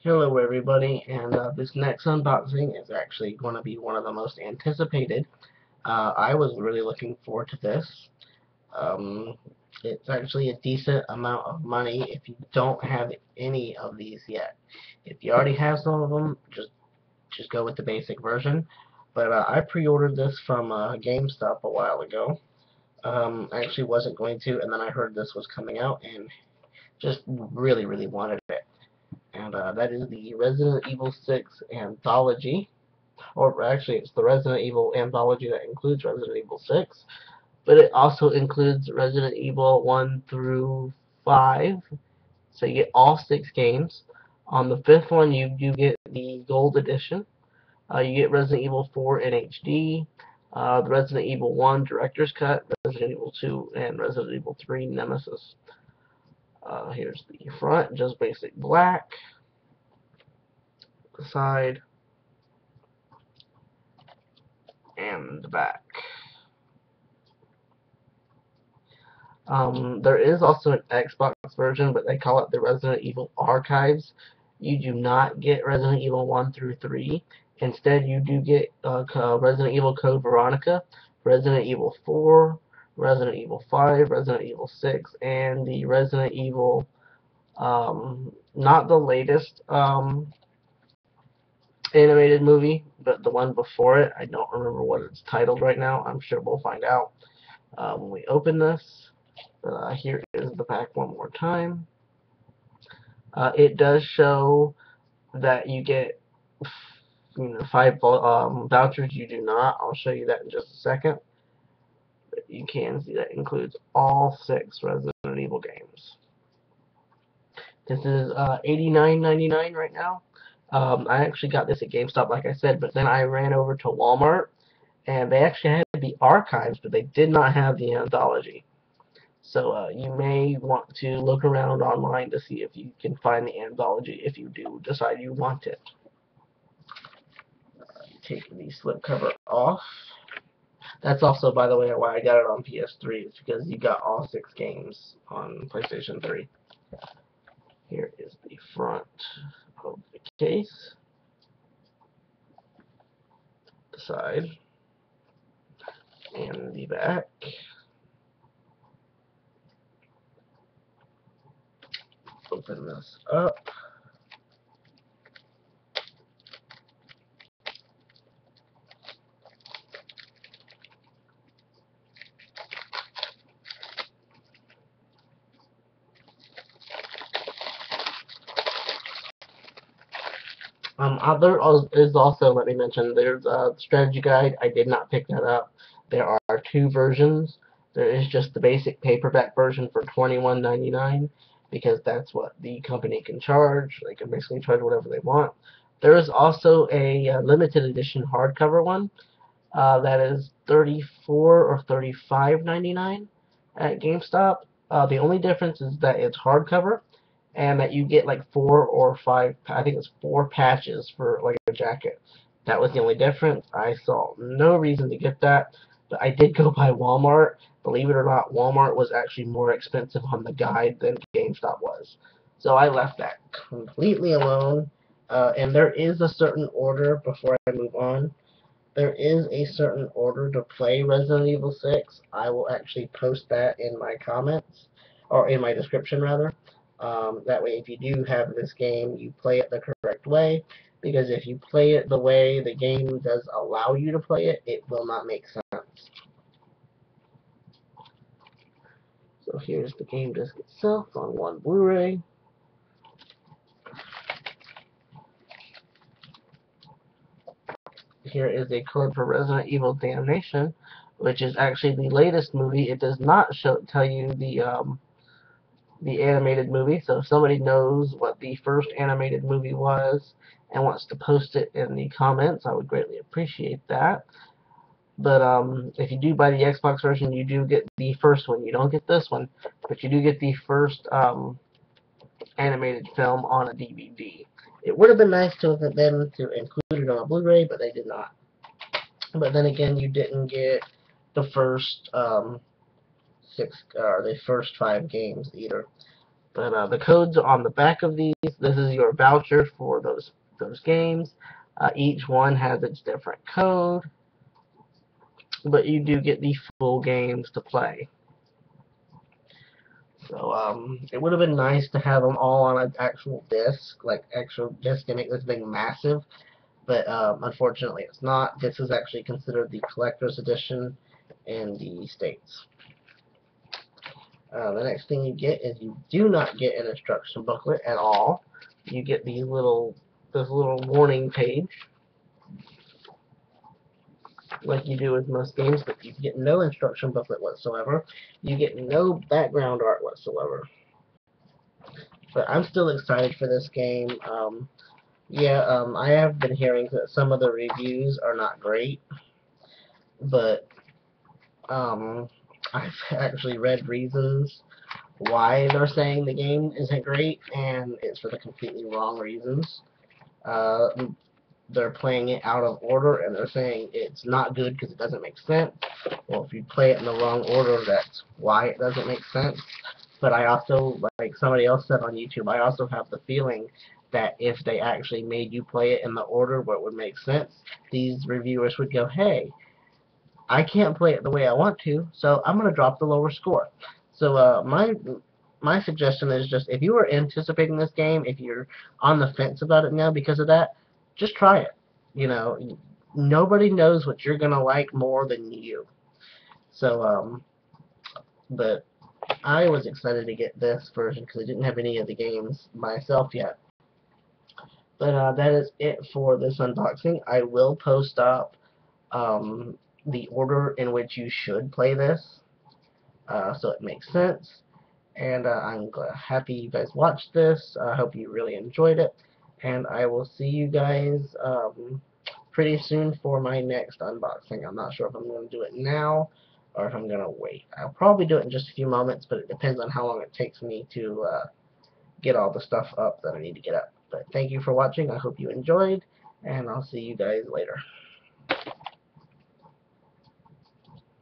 Hello everybody, and this next unboxing is actually going to be one of the most anticipated. I was really looking forward to this. Um, it's actually a decent amount of money if you don't have any of these yet. If you already have some of them, just go with the basic version. But I pre-ordered this from GameStop a while ago. I actually wasn't going to, and then I heard this was coming out, and just really wanted it. And that is the Resident Evil 6 Anthology. Or actually, it's the Resident Evil Anthology that includes Resident Evil 6. But it also includes Resident Evil 1 through 5. So you get all 6 games. On the 5th one, you get the Gold Edition. You get Resident Evil 4 in HD, the Resident Evil 1 Director's Cut, Resident Evil 2, and Resident Evil 3 Nemesis. Here's the front, just basic black. The side, and the back. There is also an Xbox version, but they call it the Resident Evil Archives. You do not get Resident Evil 1 through 3. Instead, you do get Resident Evil Code Veronica, Resident Evil 4, Resident Evil 5, Resident Evil 6, and the Resident Evil, not the latest animated movie, but the one before it. I don't remember what it's titled right now. I'm sure we'll find out when we open this. Here is the pack one more time. It does show that you get 5 vouchers. You do not. I'll show you that in just a second. But you can see that includes all 6 Resident Evil games. This is $89.99 right now. I actually got this at GameStop, like I said, but then I ran over to Walmart, and they actually had the archives, but they did not have the anthology. So you may want to look around online to see if you can find the anthology if you do decide you want it. Take the slipcover off. That's also, by the way, why I got it on PS3. It's because you got all 6 games on PlayStation 3. Here is the front of the case. The side. And the back. Open this up. There is also, let me mention, there's a strategy guide. I did not pick that up. There are 2 versions. There is just the basic paperback version for $21.99 because that's what the company can charge. They can basically charge whatever they want. There is also a limited edition hardcover one that is $34 or $35.99 at GameStop. The only difference is that it's hardcover, and that you get like 4 or 5, I think it's 4 patches for like a jacket. That was the only difference. I saw no reason to get that, but I did go by Walmart. Believe it or not, Walmart was actually more expensive on the guide than GameStop was. So I left that completely alone, and there is a certain order before I move on. There is a certain order to play Resident Evil 6. I will actually post that in my comments, or in my description rather. That way, if you do have this game, you play it the correct way. Because if you play it the way the game does allow you to play it, it will not make sense. So here's the game disc itself on one Blu-ray. Here is a code for Resident Evil Damnation, which is actually the latest movie. It does not tell you the animated movie, so if somebody knows what the first animated movie was and wants to post it in the comments, I would greatly appreciate that. But if you do buy the Xbox version, you do get the first one. You don't get this one, but you do get the first animated film on a DVD. It would have been nice to have been to include it on a Blu-ray, but they did not. But then again, you didn't get the first 6 or the first 5 games either. But the codes are on the back of these. This is your voucher for those games. Each one has its different code, but you do get the full games to play. So it would have been nice to have them all on an actual disc, like actual disc, and make this thing massive. But unfortunately, it's not. This is actually considered the collector's edition in the States. The next thing you get is you do not get an instruction booklet at all. You get this little warning page, like you do with most games, but you get no instruction booklet whatsoever. You get no background art whatsoever. But I'm still excited for this game. I have been hearing that some of the reviews are not great, but I've actually read reasons why they're saying the game isn't great, and it's for the completely wrong reasons. Uh, they're playing it out of order, and they're saying it's not good because it doesn't make sense. Well, if you play it in the wrong order, that's why it doesn't make sense. But I also, like somebody else said on YouTube, I also have the feeling that if they actually made you play it in the order where it would make sense, these reviewers would go, hey, I can't play it the way I want to, so I'm going to drop the lower score. So my suggestion is just, if you were anticipating this game, if you're on the fence about it now because of that, just try it. You know, nobody knows what you're going to like more than you. So, but I was excited to get this version because I didn't have any of the games myself yet. But that is it for this unboxing. I will post up the order in which you should play this, so it makes sense. And I'm happy you guys watched this. I hope you really enjoyed it. And I will see you guys pretty soon for my next unboxing. I'm not sure if I'm going to do it now or if I'm going to wait. I'll probably do it in just a few moments, but it depends on how long it takes me to get all the stuff up that I need to get up. But thank you for watching. I hope you enjoyed, and I'll see you guys later.